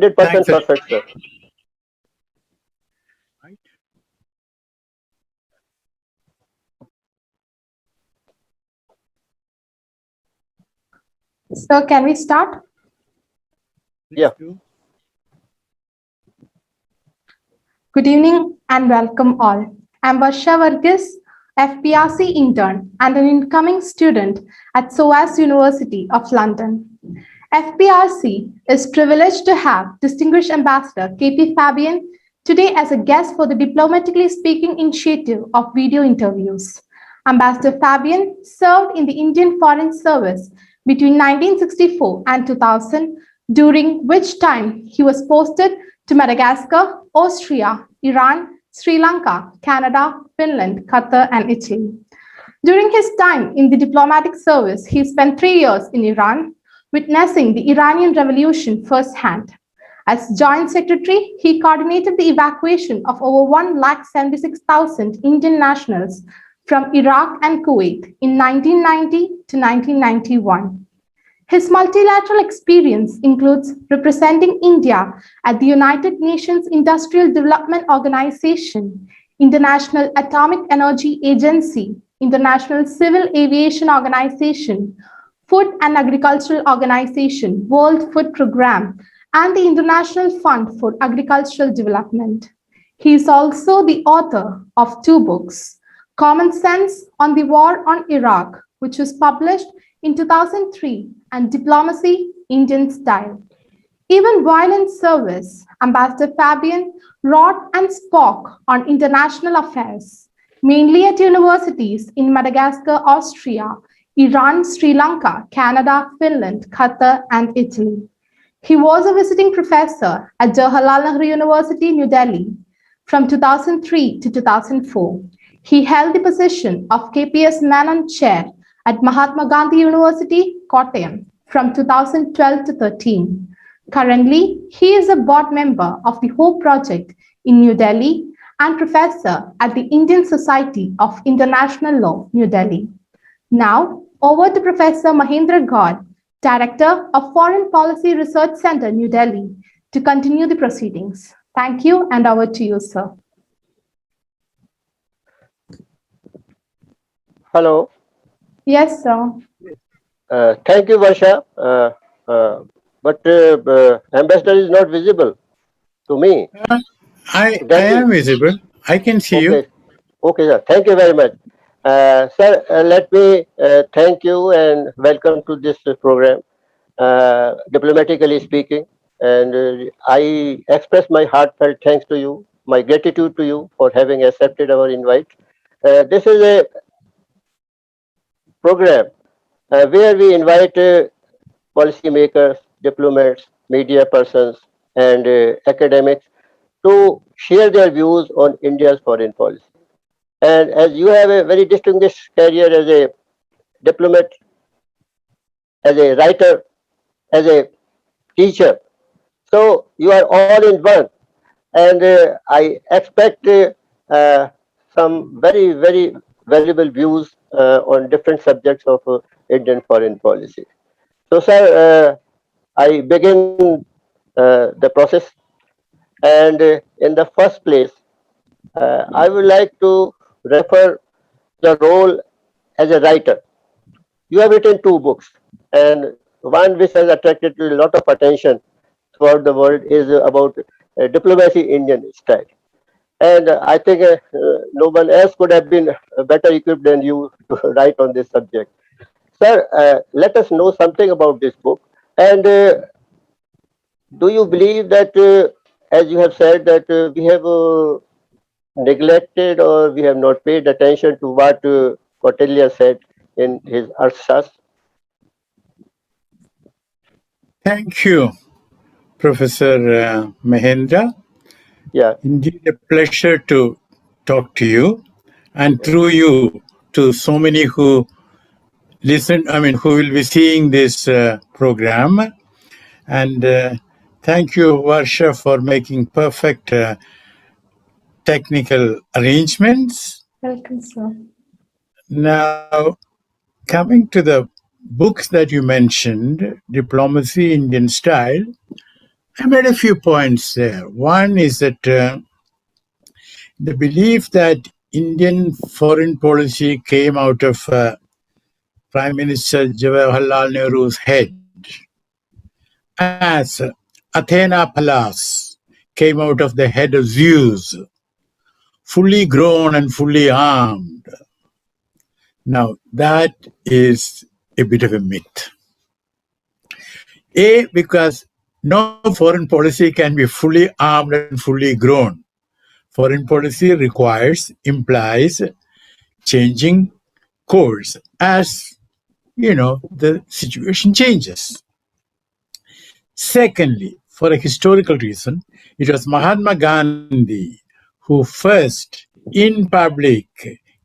100% perfect, sir. Right. So can we start? Yeah. Good evening and welcome all. I'm Varsha Varghese, FPRC intern and an incoming student at SOAS University of London. FPRC is privileged to have distinguished Ambassador K.P.Fabian today as a guest for the Diplomatically Speaking initiative of video interviews. Ambassador Fabian served in the Indian Foreign Service between 1964 and 2000, during which time he was posted to Madagascar, Austria, Iran, Sri Lanka, Canada, Finland, Qatar, and Italy. During his time in the diplomatic service, he spent 3 years in Iran, witnessing the Iranian Revolution firsthand. As Joint Secretary, he coordinated the evacuation of over 176,000 Indian nationals from Iraq and Kuwait in 1990 to 1991. His multilateral experience includes representing India at the United Nations Industrial Development Organization, International Atomic Energy Agency, International Civil Aviation Organization, Food and Agricultural Organization, World Food Programme, and the International Fund for Agricultural Development. He is also the author of 2 books, Common Sense on the War on Iraq, which was published in 2003, and Diplomacy, Indian Style. Even while in service, Ambassador Fabian wrote and spoke on international affairs, mainly at universities in Madagascar, Austria, Iran, Sri Lanka, Canada, Finland, Qatar, and Italy. He was a visiting professor at Jawaharlal Nehru University, New Delhi, from 2003 to 2004. He held the position of KPS Menon Chair at Mahatma Gandhi University, Kottayam, from 2012 to 13. Currently, he is a board member of the Hope Project in New Delhi and professor at the Indian Society of International Law, New Delhi. Now, over to Professor Mahendra God, Director of Foreign Policy Research Center, New Delhi, to continue the proceedings. Thank you, and over to you, sir. Hello. Yes, sir. Thank you, Varsha. But ambassador is not visible to me. I am visible. I can see you. Okay, sir. Thank you very much. Sir, let me thank you and welcome to this program, Diplomatically Speaking. And I express my heartfelt thanks to you, my gratitude to you for having accepted our invite. This is a program where we invite policymakers, diplomats, media persons, and academics to share their views on India's foreign policy. And as you have a very distinguished career as a diplomat, as a writer, as a teacher, so you are all in one. And I expect some very, very valuable views on different subjects of Indian foreign policy. So, sir, I begin the process. And in the first place, I would like to refer the role as a writer. You have written 2 books, and one which has attracted a lot of attention throughout the world is about diplomacy Indian style. And I think no one else could have been better equipped than you to write on this subject. Sir, let us know something about this book. And do you believe that, as you have said, that we have neglected or we have not paid attention to what Kautilya said in his Arthashastra? Thank you, Professor Mahendra. Yeah. Indeed, a pleasure to talk to you, and through you to so many who who will be seeing this program. And thank you, Varsha, for making perfect technical arrangements. Welcome, sir. Now, coming to the books that you mentioned, Diplomacy, Indian Style, I made a few points there. One is that the belief that Indian foreign policy came out of Prime Minister Jawaharlal Nehru's head, as Athena Palace came out of the head of Zeus, fully grown and fully armed. Now, that is a bit of a myth. A, because no foreign policy can be fully armed and fully grown. Foreign policy implies changing course as, the situation changes. Secondly, for a historical reason, it was Mahatma Gandhi who first, in public,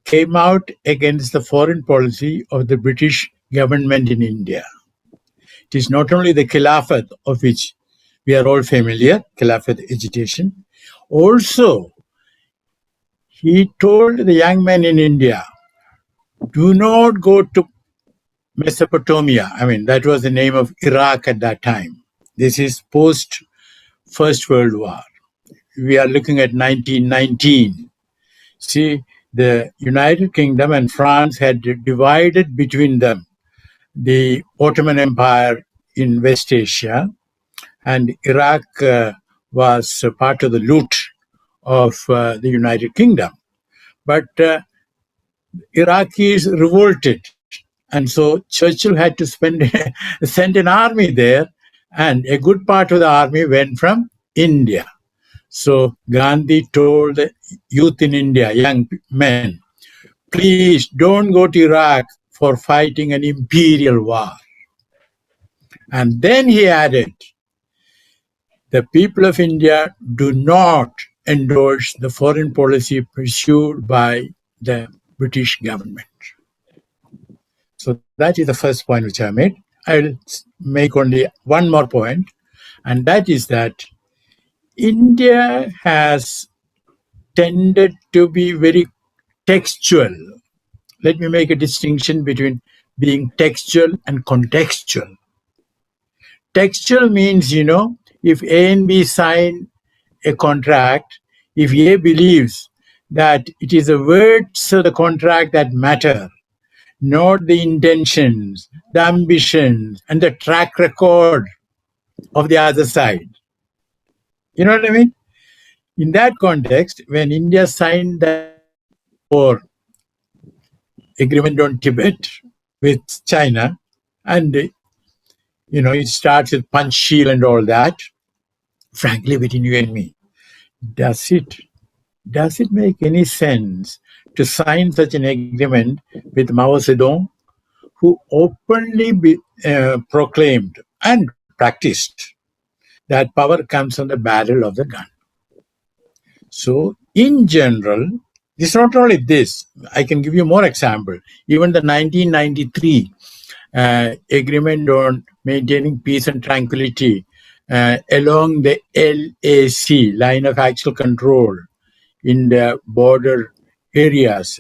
came out against the foreign policy of the British government in India. It is not only the Khilafat, of which we are all familiar, Khilafat agitation. Also, he told the young men in India, do not go to Mesopotamia. I mean, that was the name of Iraq at that time. This is post First World War. We are looking at 1919. See, the United Kingdom and France had divided between them the Ottoman Empire in West Asia, and Iraq was part of the loot of the United Kingdom. But Iraqis revolted, and so Churchill had to send an army there, and a good part of the army went from India. So Gandhi told the youth in India, young men, please don't go to Iraq for fighting an imperial war. And then he added, the people of India do not endorse the foreign policy pursued by the British government. So that is the first point which I made. I'll make only one more point, and that is that India has tended to be very textual. Let me make a distinction between being textual and contextual. Textual means, if A and B sign a contract, if A believes that it is the words of the contract that matter, not the intentions, the ambitions, and the track record of the other side. You know what I mean? In that context, when India signed that war agreement on Tibet with China, and it starts with Panchsheel and all that, frankly, between you and me, does it make any sense to sign such an agreement with Mao Zedong, who openly proclaimed and practiced that power comes from the barrel of the gun? So, in general, it's not only this. I can give you more example. Even the 1993 agreement on maintaining peace and tranquility along the LAC, line of actual control, in the border areas.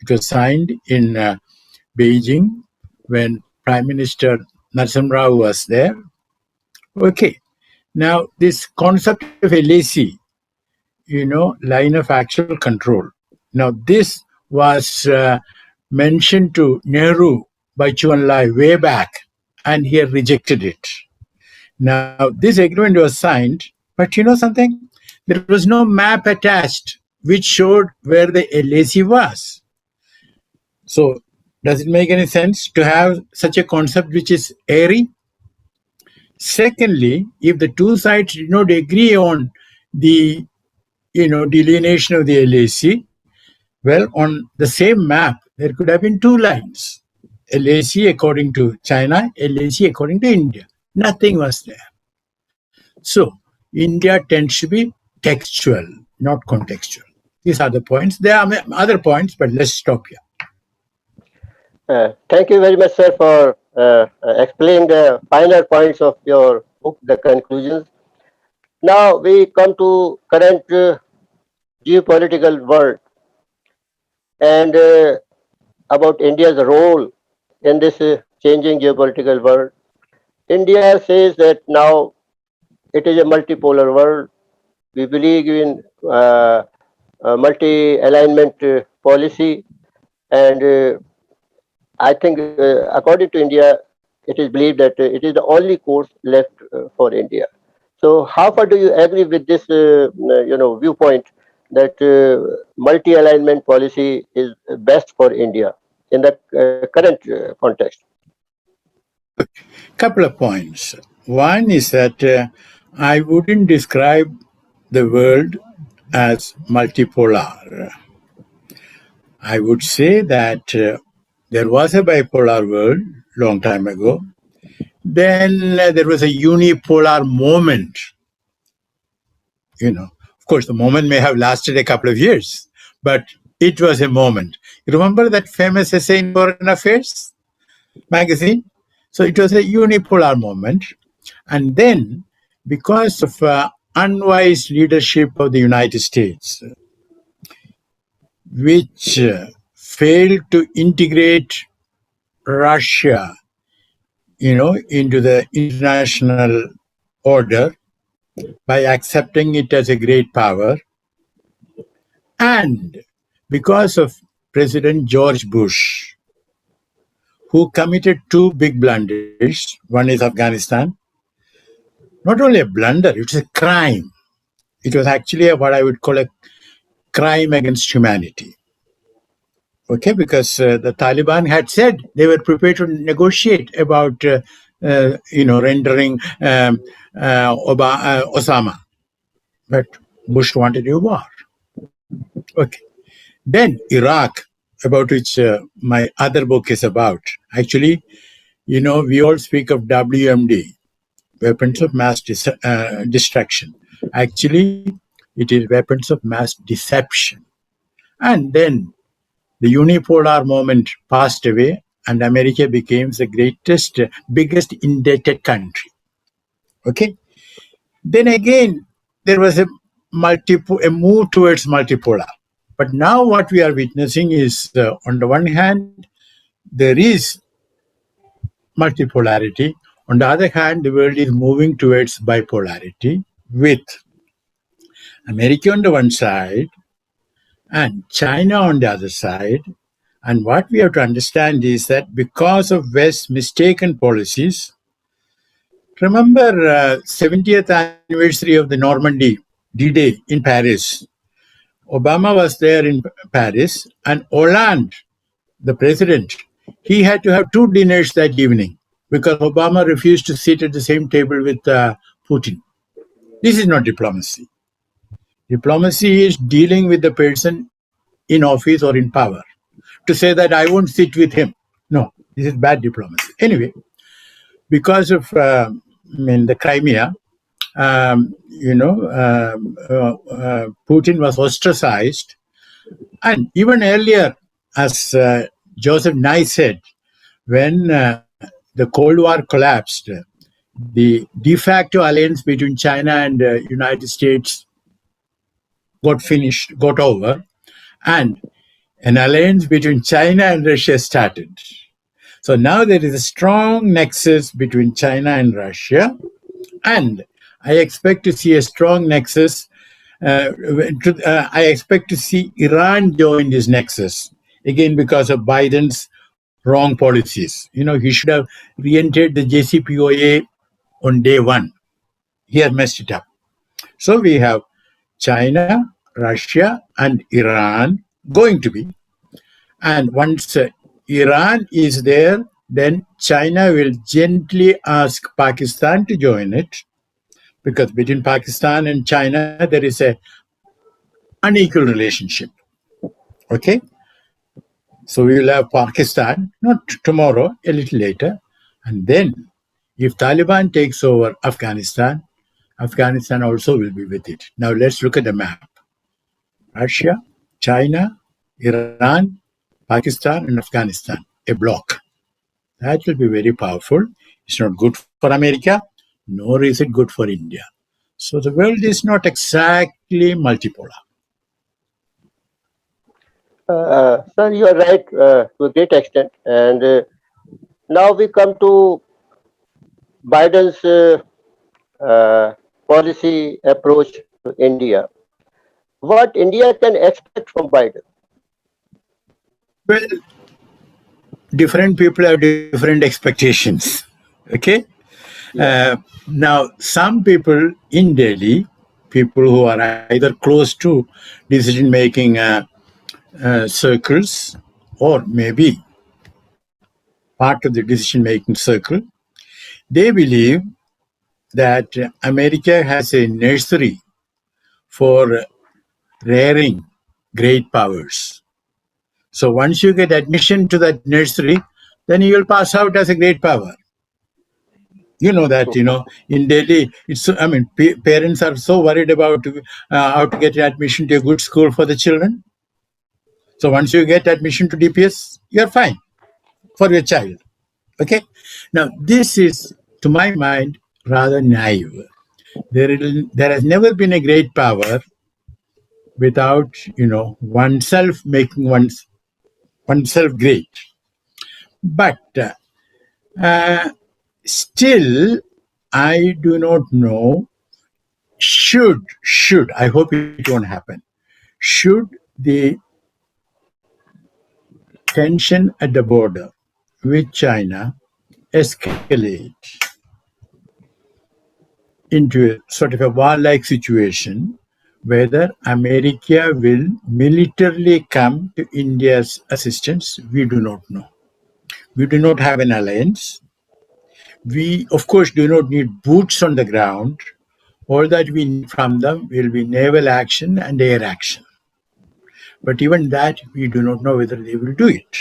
It was signed in Beijing when Prime Minister Narasimha Rao was there. Okay. Now, this concept of LAC, line of actual control. Now, this was mentioned to Nehru by Chu Enlai way back, and he had rejected it. Now, this agreement was signed, but you know something? There was no map attached which showed where the LAC was. So, does it make any sense to have such a concept which is airy? Secondly, if the two sides did not agree on the delineation of the LAC, well, on the same map, there could have been two lines. LAC according to China, LAC according to India. Nothing was there. So, India tends to be textual, not contextual. These are the points. There are other points, but let's stop here. Thank you very much, sir, for explaining the finer points of your book, the conclusions. Now we come to current geopolitical world and about India's role in this changing geopolitical world. India says that now it is a multipolar world. We believe in multi-alignment policy, and I think, according to India, it is believed that it is the only course left for India. So, how far do you agree with this, viewpoint that multi-alignment policy is best for India in the current context? Couple of points. One is that I wouldn't describe the world as multipolar. I would say that there was a bipolar world long time ago. Then there was a unipolar moment. Of course, the moment may have lasted a couple of years, but it was a moment. You remember that famous essay in Foreign Affairs magazine? So it was a unipolar moment. And then, because of unwise leadership of the United States, which failed to integrate Russia, into the international order by accepting it as a great power, and because of President George Bush, who committed two big blunders. One is Afghanistan. Not only a blunder, it's a crime. It was actually what I would call a crime against humanity. Okay, because the Taliban had said they were prepared to negotiate about, rendering Osama, but Bush wanted a war. Okay, then Iraq, about which my other book is about. Actually, we all speak of WMD, weapons of mass destruction. Actually, it is weapons of mass deception. And then the unipolar moment passed away, and America became the greatest, biggest indebted country. Okay. Then again, there was a move towards multipolar. But now what we are witnessing is, on the one hand, there is multipolarity. On the other hand, the world is moving towards bipolarity with America on the one side and China on the other side. And what we have to understand is that because of West's mistaken policies, remember 70th anniversary of the Normandy D-Day in Paris. Obama was there in Paris, and Hollande, the president, he had to have two dinners that evening because Obama refused to sit at the same table with Putin. This is not diplomacy. Diplomacy is dealing with the person in office or in power. To say that I won't sit with him, no, this is bad diplomacy. Anyway, because of the Crimea, Putin was ostracized. And even earlier, as Joseph Nye said, when the Cold War collapsed, the de facto alliance between China and the United States got over, and an alliance between China and Russia started. So now there is a strong nexus between China and Russia, and I expect to see a strong nexus. I expect to see Iran join this nexus again because of Biden's wrong policies. He should have re-entered the JCPOA on day one. He has messed it up. So we have China, Russia, and Iran going to be. And once Iran is there, then China will gently ask Pakistan to join it, because between Pakistan and China there is a unequal relationship. Okay, so we will have Pakistan not tomorrow, a little later, and then if Taliban takes over Afghanistan, Afghanistan also will be with it. Now let's look at the map. Russia, China, Iran, Pakistan, and Afghanistan, a block. That will be very powerful. It's not good for America, nor is it good for India. So the world is not exactly multipolar. Sir, you are right to a great extent. And now we come to Biden's policy approach to India. What India can expect from Biden? Well, different people have different expectations. Okay. Yeah. Now, some people in Delhi, people who are either close to decision making circles or maybe part of the decision making circle, they believe that America has a nursery for rearing great powers. So once you get admission to that nursery, then you will pass out as a great power. You know that, in Delhi, I mean, parents are so worried about how to get admission to a good school for the children. So once you get admission to DPS, you're fine for your child. Okay. Now, this is, to my mind, rather naive. There has never been a great power without, oneself making oneself great. But uh, still, I do not know. I hope it won't happen. Should the tension at the border with China escalate into a sort of a warlike situation, whether America will militarily come to India's assistance, we do not know. We do not have an alliance. We, of course, do not need boots on the ground. All that we need from them will be naval action and air action. But even that, we do not know whether they will do it.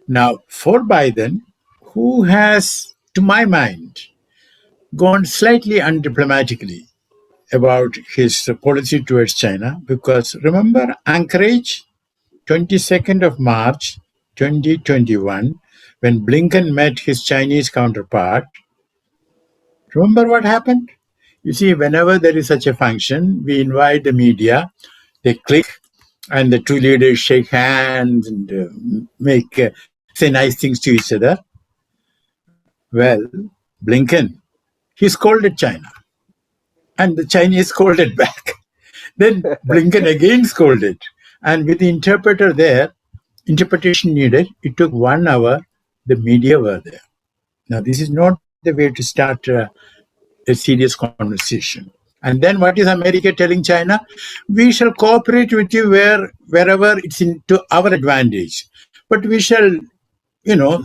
Now, for Biden, who has, to my mind, gone slightly undiplomatically about his policy towards China, because remember Anchorage, 22nd of March 2021, when Blinken met his Chinese counterpart, remember what happened? You see, whenever there is such a function, we invite the media, they click, and the two leaders shake hands and say nice things to each other. Well, Blinken, he scolded China, and the Chinese scolded back. Then Blinken again scolded, and with the interpreter there, interpretation needed, it took 1 hour. The media were there. Now, this is not the way to start a serious conversation. And then what is America telling China? We shall cooperate with you wherever it's to our advantage. But we shall,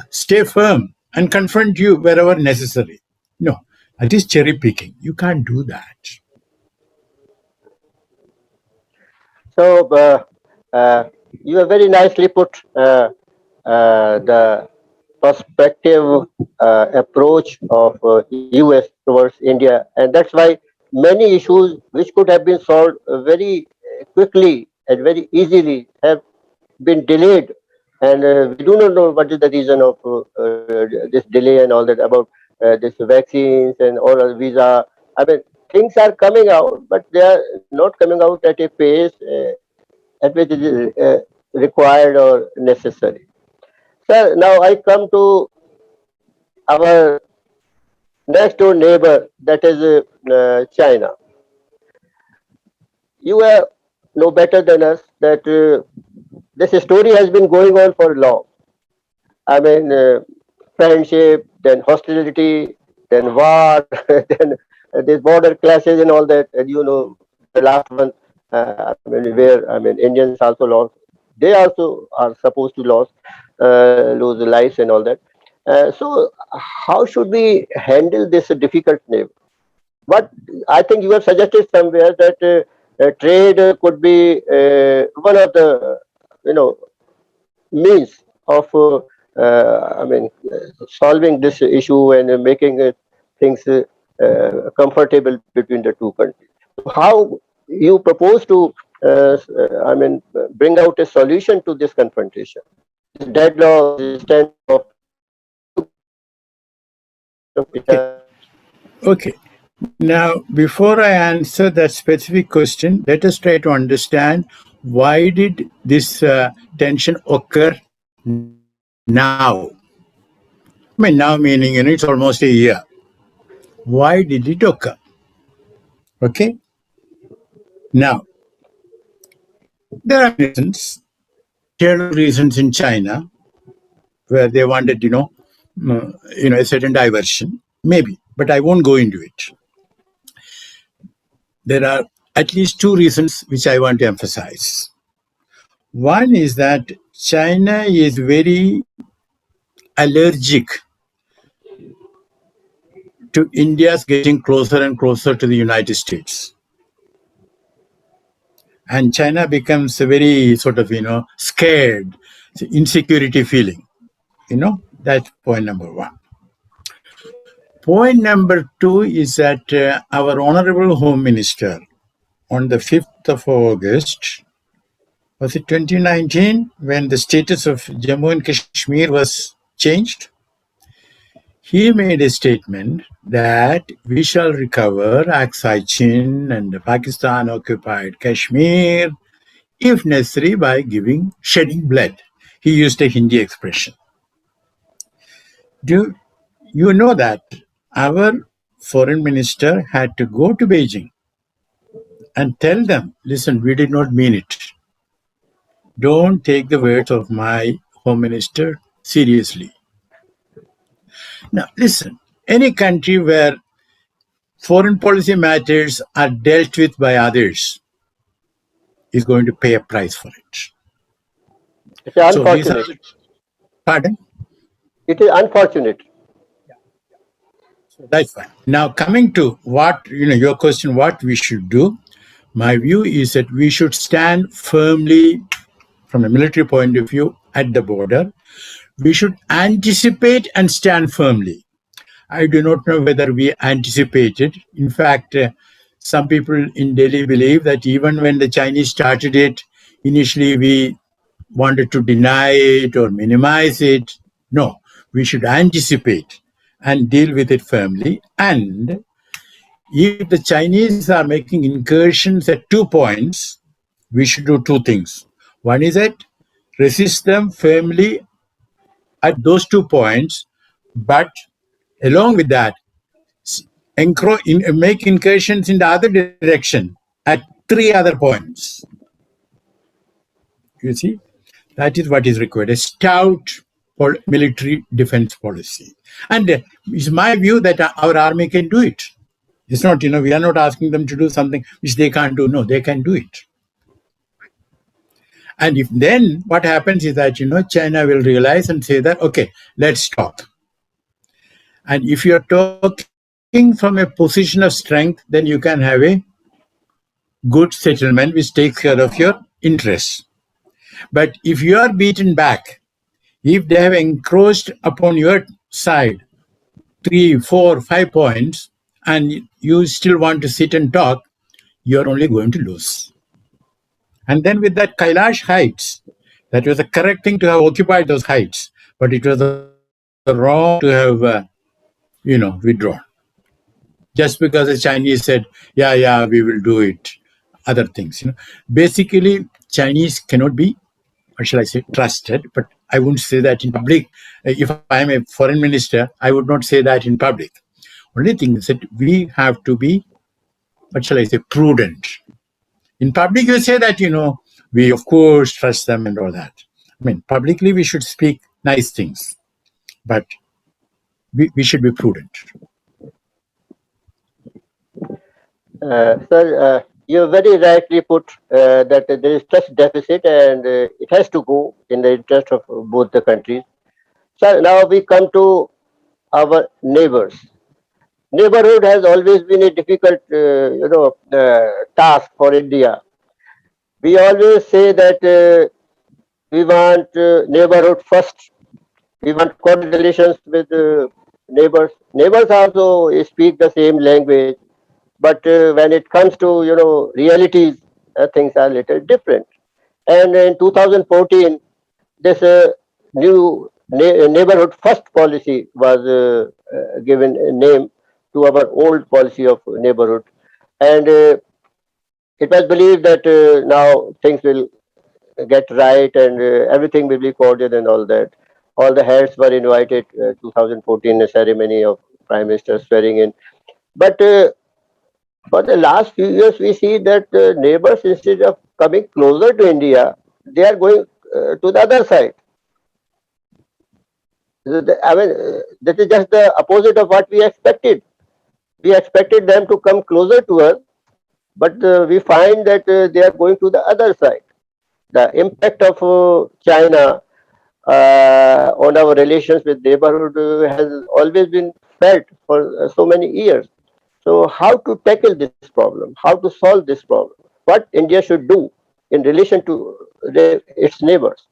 stay firm and confront you wherever necessary. No, that is cherry picking. You can't do that. So you have very nicely put the perspective approach of US towards India, and that's why many issues which could have been solved very quickly and very easily have been delayed, and we do not know what is the reason of this delay and all that about this vaccines and all visa. I mean, things are coming out, but they are not coming out at a pace at which it is required or necessary. Sir, now I come to our next door neighbor, that is China. You know better than us that this story has been going on for long. I mean, friendship, then hostility, then war, then these border clashes and all that. And you know, the last one, I mean, where I mean, Indians also lost. They also are supposed to lose lives and all that. So, how should we handle this difficult neighbor? What I think you have suggested somewhere that trade could be one of the you know means of I mean solving this issue and making things comfortable between the two countries. So how you propose to I mean bring out a solution to this confrontation, this deadlock, this standoff? Okay. Okay. Now, before I answer that specific question, let us try to understand why did this tension occur now? I mean, now meaning, it's almost a year. Why did it occur? Okay. Now, there are many reasons, internal reasons in China where they wanted, a certain diversion. Maybe, but I won't go into it. There are at least two reasons which I want to emphasize. One is that China is very allergic to India's getting closer and closer to the United States. And China becomes a very sort of, scared, insecurity feeling. That's point number one. Point number two is that our Honorable Home Minister on the 5th of August, was it 2019, when the status of Jammu and Kashmir was changed? He made a statement that we shall recover Aksai Chin and the Pakistan occupied Kashmir, if necessary, by shedding blood. He used a Hindi expression. Do you know that our foreign minister had to go to Beijing and tell them, listen, we did not mean it. Don't take the words of my home minister seriously. Now, listen, any country where foreign policy matters are dealt with by others is going to pay a price for it. It's So these are, unfortunate. pardon? It is unfortunate. So that's fine. Now, coming to your question, what we should do, my view is that we should stand firmly from a military point of view at the border. We should anticipate and stand firmly. I do not know whether we anticipated. In fact, some people in Delhi believe that even when the Chinese started it, initially we wanted to deny it or minimize it. No, we should anticipate and deal with it firmly. And if the Chinese are making incursions at 2 points, we should do two things. One is that resist them firmly at those 2 points, but along with that, make incursions in the other direction at three other points. You see, that is what is required, a stout military defense policy. And it's my view that our army can do it. It's not, we are not asking them to do something which they can't do. No, they can do it. And if then what happens is that, China will realize and say that, okay, let's talk. And if you're talking from a position of strength, then you can have a good settlement which takes care of your interests. But if you are beaten back, if they have encroached upon your side 3, 4, 5 points, and you still want to sit and talk, you're only going to lose. And then with that Kailash heights, that was the correct thing to have occupied those heights, but it was the wrong thing to have, withdrawn. Just because the Chinese said, yeah, we will do it, other things. Basically, Chinese cannot be, or shall I say, trusted, but I wouldn't say that in public. If I am a foreign minister, I would not say that in public. Only thing is that we have to be, what shall I say, prudent. In public, you say that, we of course trust them and all that. I mean, publicly, we should speak nice things, but we should be prudent. Sir, you very rightly put that there is trust deficit and it has to go in the interest of both the countries. Sir, now we come to our neighbors. Neighborhood has always been a difficult, task for India. We always say that we want neighborhood first. We want cordial relations with neighbors. Neighbors also speak the same language, but when it comes to realities, things are a little different. And in 2014, this neighborhood first policy was given a name to our old policy of neighborhood, and it was believed that now things will get right and everything will be cordial and all that. All the heads were invited 2014 a ceremony of prime minister swearing in, but For the last few years, we see that neighbors, instead of coming closer to India, they are going to the other side. I mean, that is just the opposite of what we expected. We expected them to come closer to us, but we find that they are going to the other side. The impact of China on our relations with neighborhood has always been felt for so many years. So, how to tackle this problem? How to solve this problem? What India should do in relation to its neighbors?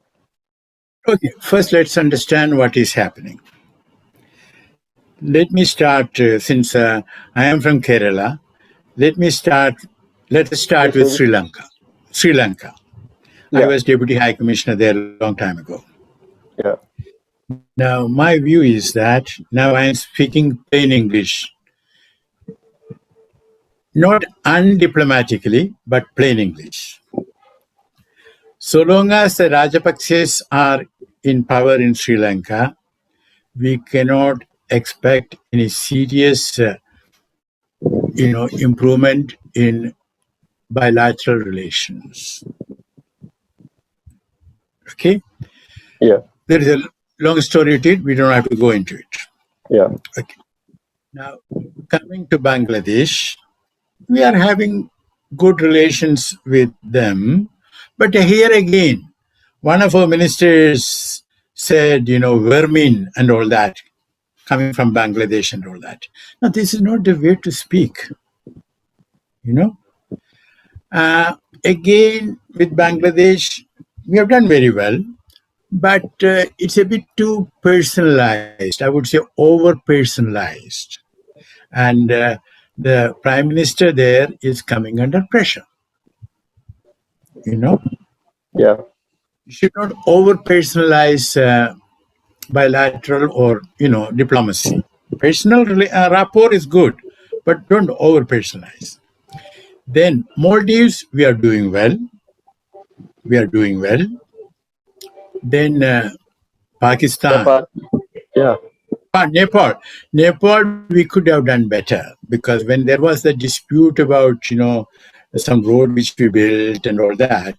Okay, first let's understand what is happening. Let me start, since I am from Kerala, let me start, let us start Yes, with maybe. Sri Lanka. Sri Lanka. I Yeah, was Deputy High Commissioner there a long time ago. yeah, Now, my view is that now I am speaking plain English, not undiplomatically, but plain English. So long as the Rajpakses are in power in Sri Lanka, we cannot expect any serious, improvement in bilateral relations. Okay, yeah, there is a long story to it. We don't have to go into it. yeah, Okay. Now, coming to Bangladesh, we are having good relations with them, but here again, one of our ministers said, vermin and all that, coming from Bangladesh and all that. Now, this is not the way to speak, you know. Again, with Bangladesh, we have done very well, but it's a bit too personalized. I would say over personalized. And the prime minister there is coming under pressure. You know, yeah, you should not over personalize bilateral or diplomacy. Personal rapport is good, but don't over personalize. Then Maldives, we are doing well. We are doing well. Then Pakistan, Nepal. Yeah, Nepal. Nepal, we could have done better because when there was the dispute about some road which we built and all that,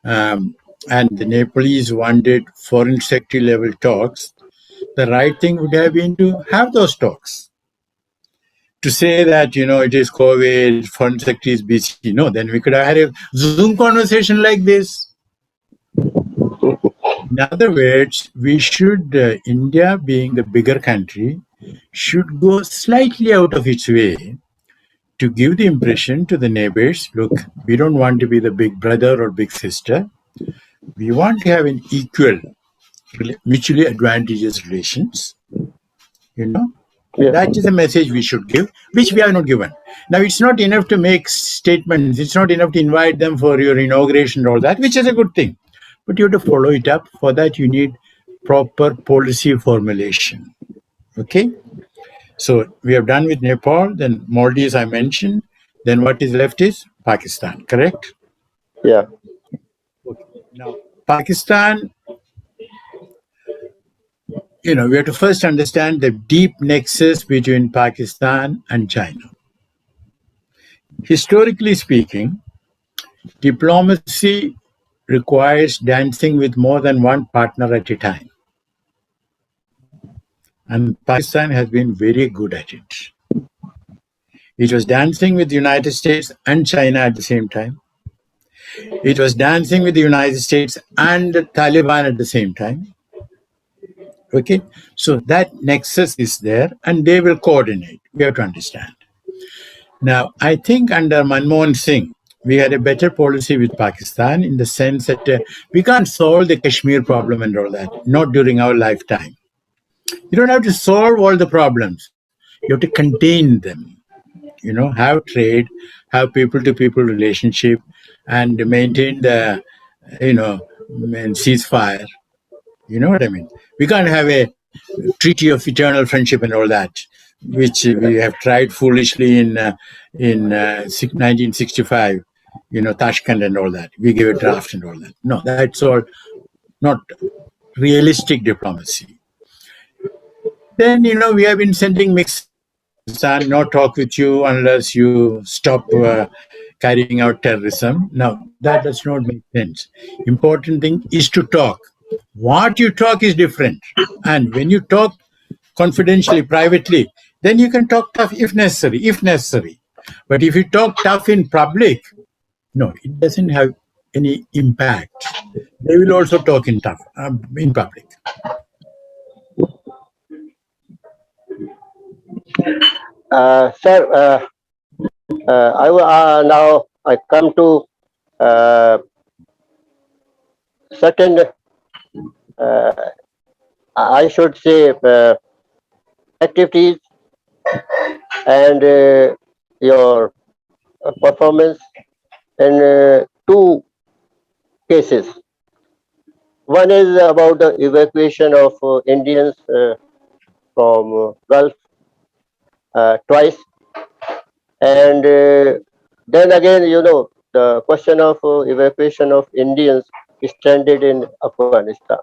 and the Nepalese wanted foreign secretary level talks, the right thing would have been to have those talks. To say that it is COVID, foreign secretary is busy, no, then we could have had a Zoom conversation like this. In other words, we should, India being the bigger country, should go slightly out of its way to give the impression to the neighbors, look, we don't want to be the big brother or big sister. We want to have an equal, mutually advantageous relations. You know, yeah, that is a message we should give, which we have not given. Now, it's not enough to make statements. It's not enough to invite them for your inauguration and all that, which is a good thing. But you have to follow it up. For that, you need proper policy formulation. Okay? So we have done with Nepal, then Maldives, I mentioned. Then what is left is Pakistan, correct? yeah, Okay. Now, Pakistan, we have to first understand the deep nexus between Pakistan and China. Historically speaking, diplomacy requires dancing with more than one partner at a time. And Pakistan has been very good at it. It was dancing with the United States and China at the same time. It was dancing with the United States and the Taliban at the same time. Okay, so that nexus is there and they will coordinate. We have to understand. Now, I think under Manmohan Singh, we had a better policy with Pakistan in the sense that we can't solve the Kashmir problem and all that, not during our lifetime. You don't have to solve all the problems, you have to contain them. Have trade, have people to people relationship, and maintain the ceasefire. You know what I mean? We can't have a treaty of eternal friendship and all that, which we have tried foolishly in 1965. Tashkent and all that. We gave a draft and all that. No, that's all not realistic diplomacy. Then we have been sending mixed Afghanistan, no talk with you unless you stop carrying out terrorism. Now, that does not make sense. Important thing is to talk. What you talk is different. And when you talk confidentially, privately, then you can talk tough if necessary, if necessary. But if you talk tough in public, no, it doesn't have any impact. They will also talk in public. Sir, now I come to uh, certain, I should say, activities and your performance in two cases. One is about the evacuation of Indians from Gulf twice, and then again, the question of evacuation of Indians stranded in Afghanistan.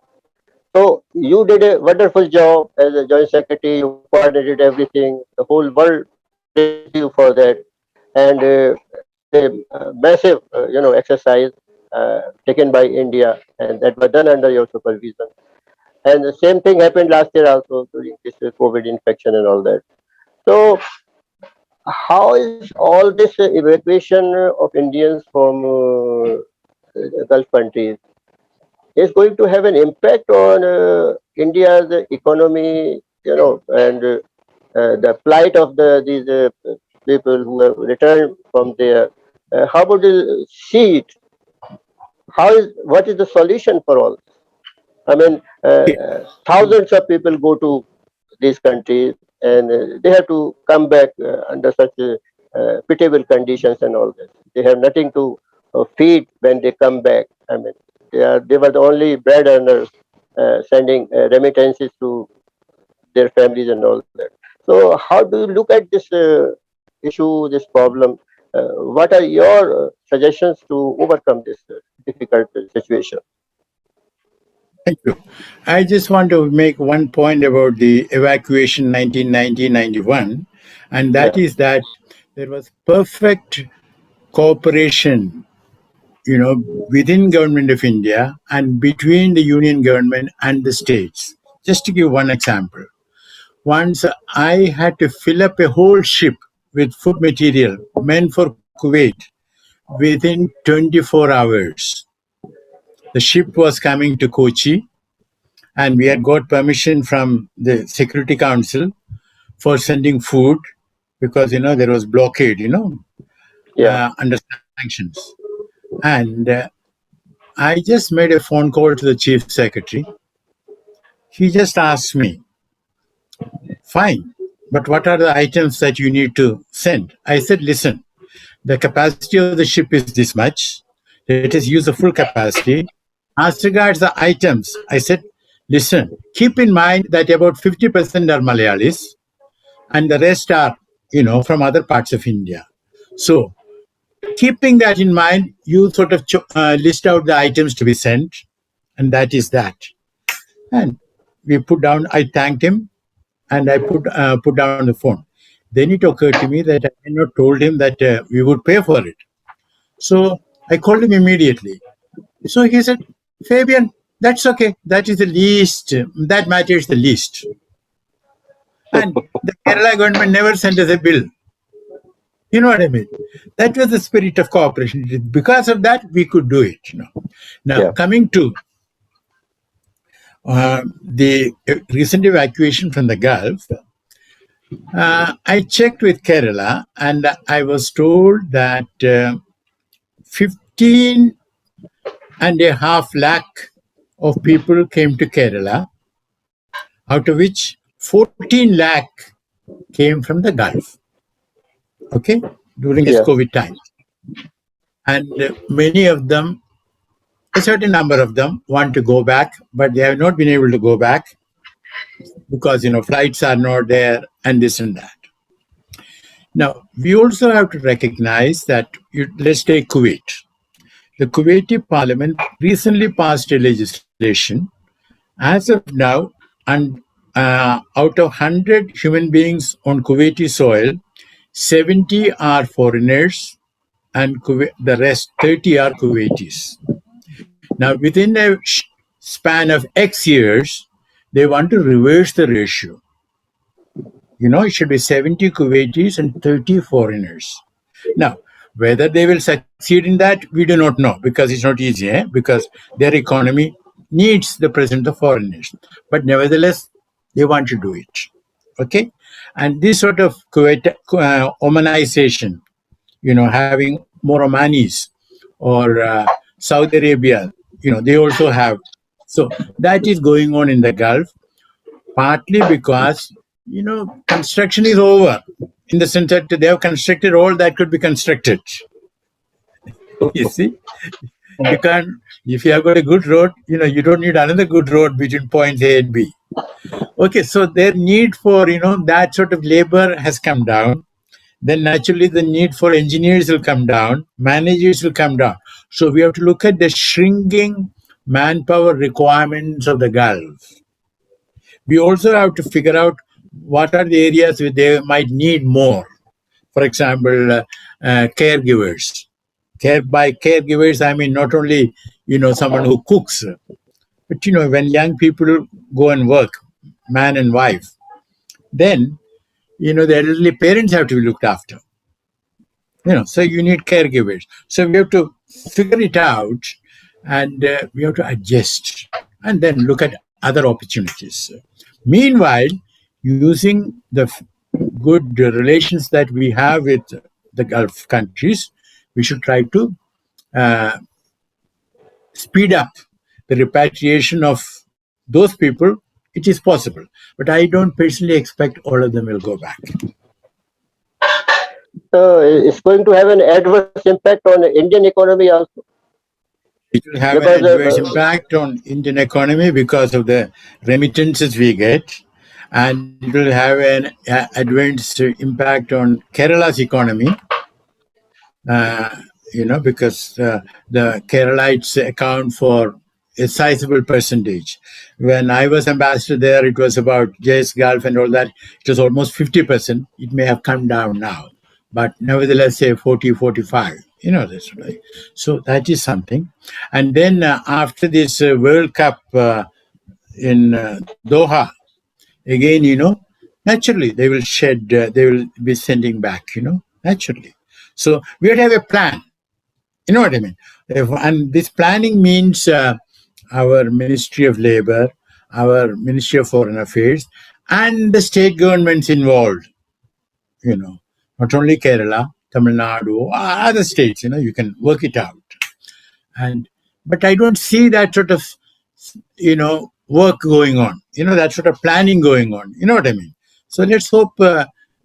So you did a wonderful job as a joint secretary. You coordinated everything. The whole world praised you for that, and it's a massive, exercise taken by India, and that was done under your supervision. And the same thing happened last year also during this COVID infection and all that. So how is all this evacuation of Indians from Gulf countries is going to have an impact on India's economy, and the plight of these people who have returned from there. How would you see it? What is the solution for all? I mean, thousands of people go to these countries and they have to come back under such pitiable conditions and all this. They have nothing to feed when they come back. I mean, they were the only bread earners sending remittances to their families and all that. So, how do you look at this issue, this problem? What are your suggestions to overcome this difficult situation? Thank you. I just want to make one point about the evacuation 1990-91, and that Yeah, is that there was perfect cooperation, within government of India and between the union government and the states. Just to give one example, once I had to fill up a whole ship with food material meant for Kuwait within 24 hours. The ship was coming to Kochi, and we had got permission from the Security Council for sending food because there was blockade, yeah. under sanctions. And I just made a phone call to the chief secretary. He just asked me, "Fine, but what are the items that you need to send?" I said, "Listen, the capacity of the ship is this much. Let us use the full capacity. As regards the items, I said, listen, keep in mind that about 50% are Malayalis and the rest are, from other parts of India. So, keeping that in mind, you sort of list out the items to be sent, and that is that." And we put down, I thanked him and I put down the phone. Then it occurred to me that I had not told him that we would pay for it. So I called him immediately. So he said, "Fabian, that's okay. That is the least, that matters the least." And the Kerala government never sent us a bill. You know what I mean? That was the spirit of cooperation. Because of that, we could do it. Now, Yeah. coming to the recent evacuation from the Gulf, I checked with Kerala and I was told that 15.5 lakh of people came to Kerala, out of which 14 lakh came from the Gulf, okay, during this Yes. COVID time. And many of them, a certain number of them, want to go back, but they have not been able to go back because, flights are not there and this and that. Now, we also have to recognize that, let's take Kuwait. The Kuwaiti parliament recently passed a legislation. As of now, and out of 100 human beings on Kuwaiti soil, 70 are foreigners, and the rest 30 are Kuwaitis. Now, within a span of X years, they want to reverse the ratio. It should be 70 Kuwaitis and 30 foreigners. Now, whether they will succeed in that, we do not know, because it's not easy, because their economy needs the presence of foreigners. But nevertheless, they want to do it. Okay? And this sort of Omanization, having more Omanis, or Saudi Arabia, they also have. So that is going on in the Gulf, partly because, construction is over, in the sense that they have constructed all that could be constructed. You see, you can't, if you have got a good road, you don't need another good road between points A and B. Okay, so their need for, that sort of labor has come down. Then naturally the need for engineers will come down, managers will come down. So we have to look at the shrinking manpower requirements of the Gulf. We also have to figure out what are the areas where they might need more. For example, caregivers. By caregivers, I mean not only someone who cooks, but when young people go and work, man and wife, then the elderly parents have to be looked after. So you need caregivers. So we have to figure it out, and we have to adjust, and then look at other opportunities. Meanwhile, using the good relations that we have with the Gulf countries, we should try to uh, speed up the repatriation of those people. It is possible, but I don't personally expect all of them will go back. So it's going to have an adverse impact on the Indian economy also, It will have an because adverse impact on Indian economy because of the remittances we get, and it will have an adverse impact on Kerala's economy. Because the Keralites account for a sizable percentage. When I was ambassador there, it was about JS Gulf and all that. It was almost 50%. It may have come down now, but nevertheless, say 40, 45. That's right. So that is something. And then after this World Cup in Doha, again, naturally they will they will be sending back, naturally. So we have to have a plan. You know what I mean? And this planning means our Ministry of Labor, our Ministry of Foreign Affairs, and the state governments involved. Not only Kerala, Tamil Nadu, other states. You can work it out. And but I don't see that sort of work going on. That sort of planning going on. You know what I mean? So let's hope.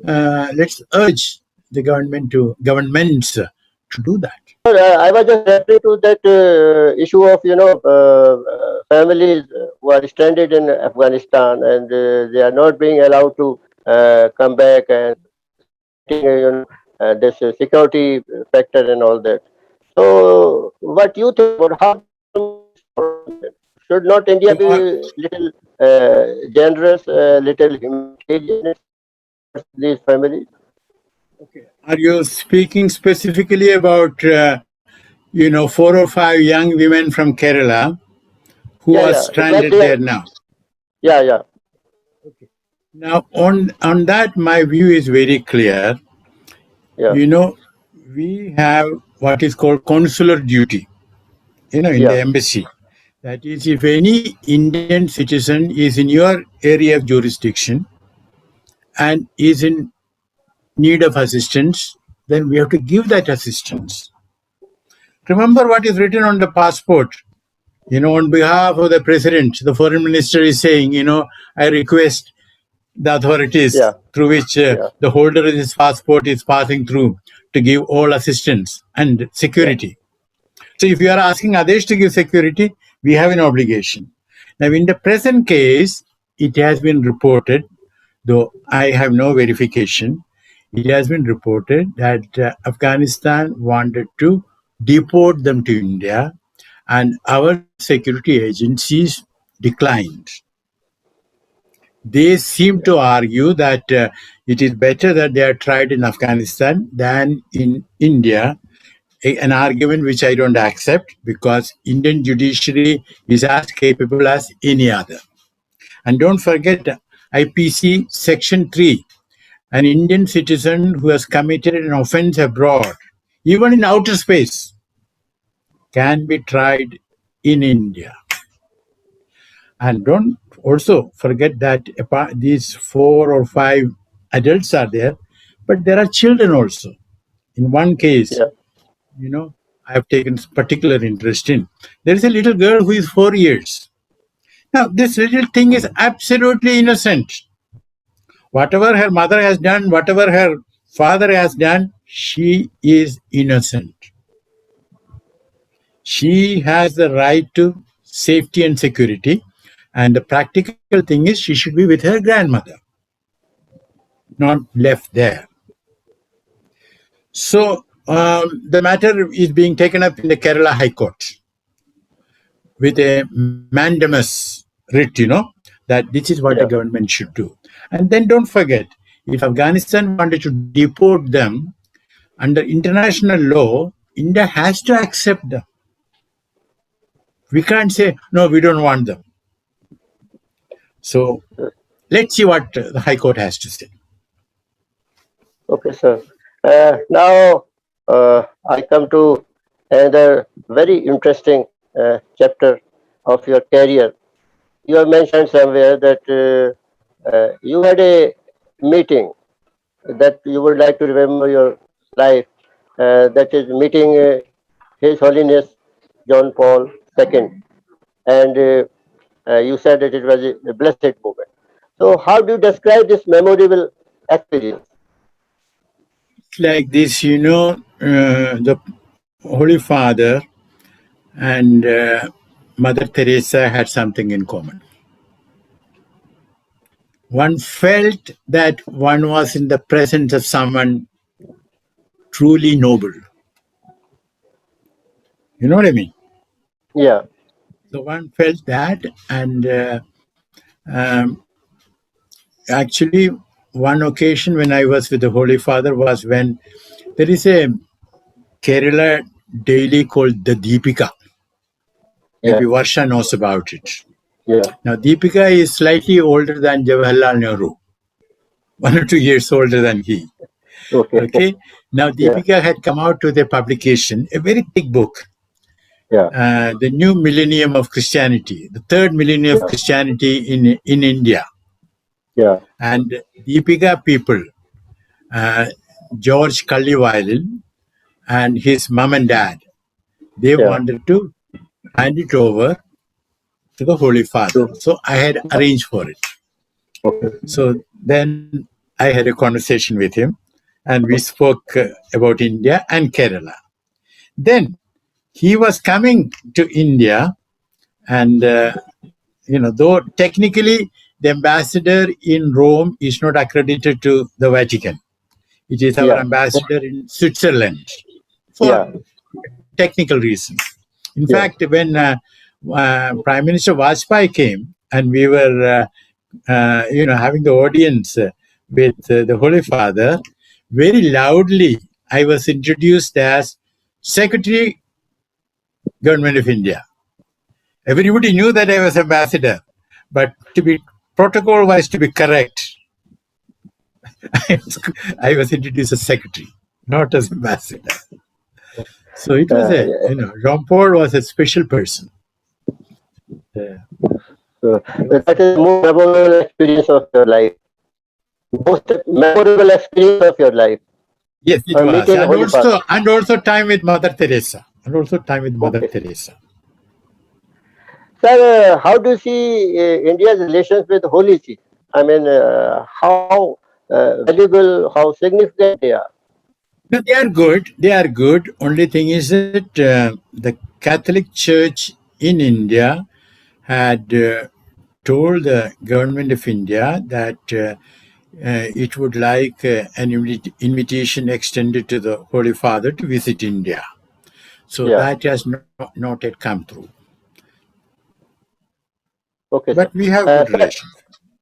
Let's urge the governments to do that. I was just referring to that issue of families who are stranded in Afghanistan, and they are not being allowed to come back, and citing this security factor and all that. So, what you think about how diplomacy is solving that? Should not India So, be little generous, little humanitarian towards these families? are you speaking specifically about 4 or 5 young women from Kerala who Yeah, are yeah. Like stranded they there are, now? yeah, yeah, Now, on that, my view is very clear. yeah, You know, we have what is called consular duty. In yeah, the embassy. That is, if any Indian citizen is in your area of jurisdiction and is in need of assistance, then we have to give that assistance. Remember what is written on the passport. On behalf of the president, the foreign minister is saying, I request the authorities yeah, through which yeah, the holder of this passport is passing through to give all assistance and yeah. security. So if you are asking others to give security, we have an obligation. Now, in the present case, it has been reported, though I have no verification, it has been reported that Afghanistan wanted to deport them to India, and our security agencies declined. They seem to argue that it is better that they are tried in Afghanistan than in India, an argument which I don't accept because Indian judiciary is as capable as any other. And don't forget IPC Section 3, an Indian citizen who has committed an offense abroad, even in outer space, can be tried in India. And don't also forget that these 4 or 5 adults are there, but there are children also. In one case, yeah, I have taken particular interest in. There is a little girl who is 4 years. Now, this little thing is absolutely innocent. Whatever her mother has done, whatever her father has done, she is innocent. She has the right to safety and security. And the practical thing is she should be with her grandmother, not left there. So the matter is being taken up in the Kerala High Court with a mandamus writ, that this is what the yeah. government should do. And then don't forget, if Afghanistan wanted to deport them under international law, India has to accept them. We can't say, no, we don't want them. So let's see what the High Court has to say. Okay, sir. Now I come to another very interesting chapter of your career. You have mentioned somewhere that you had a meeting that you would like to remember your life. That is meeting His Holiness John Paul II, and you said that it was a blessed moment. So, how do you describe this memorable experience? It's like this, the Holy Father and Mother Teresa had something in common. One felt that one was in the presence of someone truly noble. You know what I mean? Yeah, So one felt that, and um, actually, one occasion when I was with the Holy Father was when there is a Kerala daily called the Deepika. Maybe yeah, Varsha knows about it. yeah. Now, Deepika is slightly older than Jawaharlal Nehru, 1 or 2 years older than he. Okay, Okay. Now, yeah, Deepika had come out with a publication, a very thick book, yeah, The New Millennium of Christianity, the third millennium of yeah, Christianity in India. yeah, And Deepika people, uh, George Cullivilan and his mom and dad, they yeah. wanted to hand it over to the Holy Father. True. So I had arranged for it. Okay, So then I had a conversation with him and we spoke about India and Kerala. Then he was coming to India, and though technically the ambassador in Rome is not accredited to the Vatican, it is our yeah, ambassador in Switzerland for yeah, technical reasons. In yeah, fact, when Prime Minister Vajpayee came and we were, having the audience with the Holy Father, very loudly I was introduced as Secretary, Government of India. Everybody knew that I was ambassador, but to be protocol-wise, to be correct, I was introduced as secretary, not as ambassador. So it was yeah. Jean Paul was a special person. Uh, So that is the most memorable experience of your life. Most memorable experience of your life. yes, it was, Meeting Holy Father. and also time with Mother Teresa, and also time with Mother Okay. Teresa. Sir, how do you see India's relations with Holy See? I mean, how valuable, how significant they are? No, they are good. They are good. Only thing is that the Catholic Church in India had told the government of India that it would like an invitation extended to the Holy Father to visit India. So Yeah. that has not yet come through. Okay, sir. But we have good Sir, relations.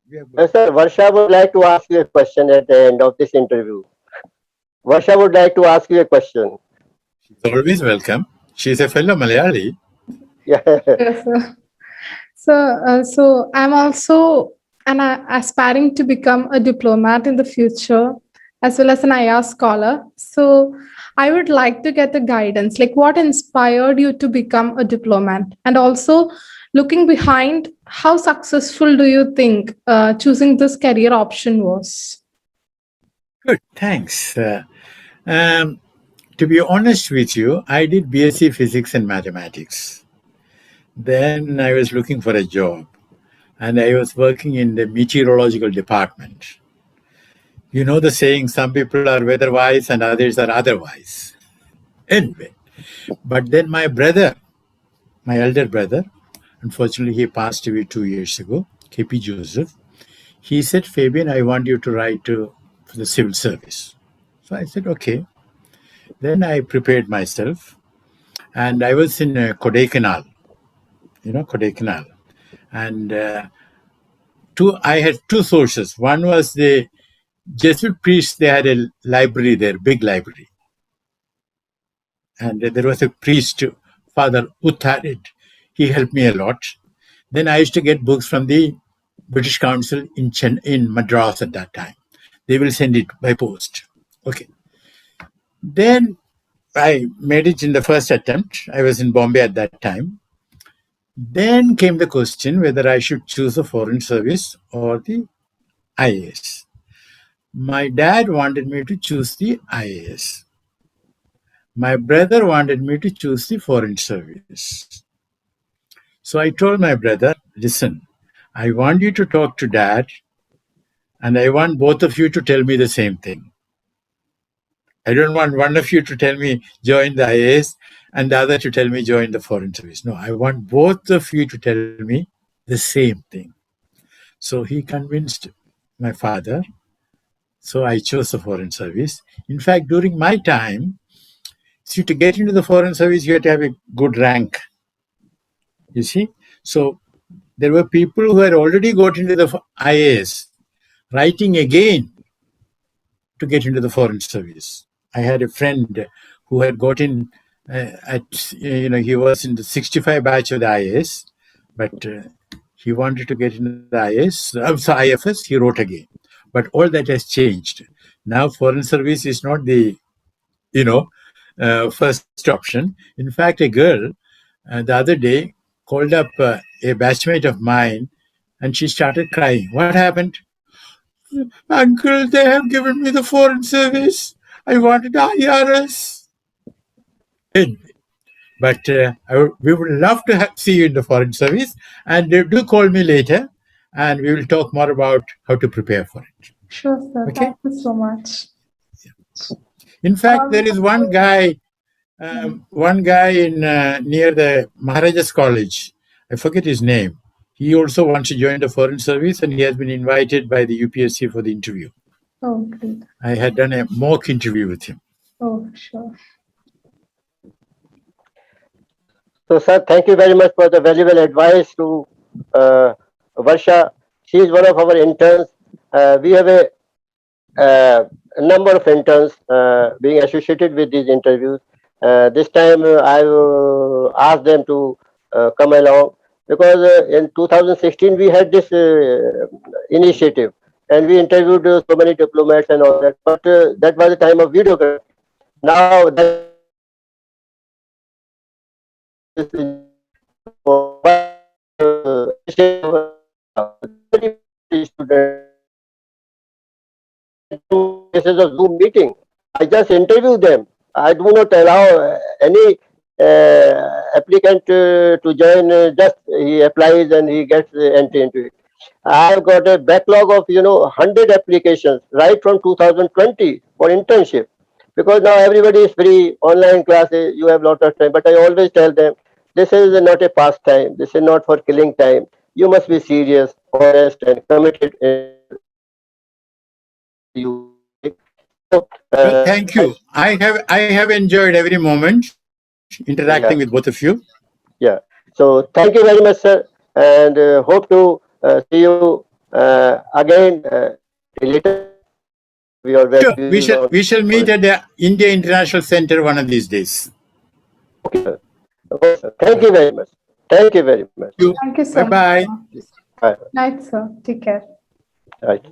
We are good. Sir, Varsha would like to ask you a question at the end of this interview. Varsha would like to ask you a question. She's always welcome. She's a fellow Malayali. Yeah. Yes, sir. So I'm also aspiring to become a diplomat in the future, as well as an IR scholar. So I would like to get a guidance, like what inspired you to become a diplomat, and also looking behind, how successful do you think choosing this career option was? Good, thanks. Um, to be honest with you, I did BSc Physics and Mathematics. Then I was looking for a job and I was working in the meteorological department. You know the saying, some people are weather wise and others are otherwise. Anyway, but then my brother, my elder brother, unfortunately he passed away 2 years ago, K.P. Joseph, he said, Fabian, I want you to write for the civil service. So I said, okay. Then I prepared myself and I was in Kodaikanal, Kodaikanal. And I had two sources. One was the Jesuit priests, they had a library there, big library. And there was a priest, Father Uttarid. He helped me a lot. Then I used to get books from the British Council in Madras at that time. They will send it by post. Okay. Then I made it in the first attempt. I was in Bombay at that time. Then came the question whether I should choose the foreign service or the IAS. My dad wanted me to choose the IAS. My brother wanted me to choose the foreign service. So I told my brother, listen, I want you to talk to dad and I want both of you to tell me the same thing. I don't want one of you to tell me join the IAS and the other to tell me join the foreign service. No, I want both of you to tell me the same thing. So he convinced my father. So I chose the foreign service. In fact, during my time, see, to get into the foreign service, you had to have a good rank. You see? So there were people who had already got into the IAS writing again to get into the foreign service. I had a friend who had got in he was in the 65 batch of the IAS, but he wanted to get into the IAS, so IFS, he wrote again. But all that has changed. Now, foreign service is not the, first option. In fact, a girl the other day called up a batchmate of mine and she started crying. What happened? Uncle, they have given me the foreign service. I wanted IRS. Anyway, but we would love to see you in the foreign service. And do call me later and we will talk more about how to prepare for it. Sure, sir. Okay? Thank you so much. In fact, there is one guy in near the Maharajas College. I forget his name. He also wants to join the foreign service and he has been invited by the UPSC for the interview. Oh, great. I had done a mock interview with him. Oh, sure. So, sir, thank you very much for the valuable advice to uh, Varsha. She is one of our interns. We have a number of interns being associated with these interviews. This time I asked them to come along because in 2016 we had this initiative and we interviewed so many diplomats and all that. But that was the time of videography. Now that is changed. This is so what very students I do this is a Zoom meeting. I just interview them. I do not allow any applicant to join. Just he applies and he gets entry into it. I have got a backlog of 100 applications right from 2020 for internship because now everybody is free online classes. You have lot of time, but I always tell them this is not a pastime. This is not for killing time. You must be serious, honest, and committed in your work you want to take. So, Well, thank you. I have enjoyed every moment interacting with yeah, both of you. yeah. So thank you very much, sir, and hope to see you Again, till later, your Sure, values on we shall policy. meet at the India International Center one of these days. Okay, sir. Okay, sir. Thank you very much. Thank you very much. You. Thank you Bye so much, bye. sir. Bye. Night, sir. Take care. Right.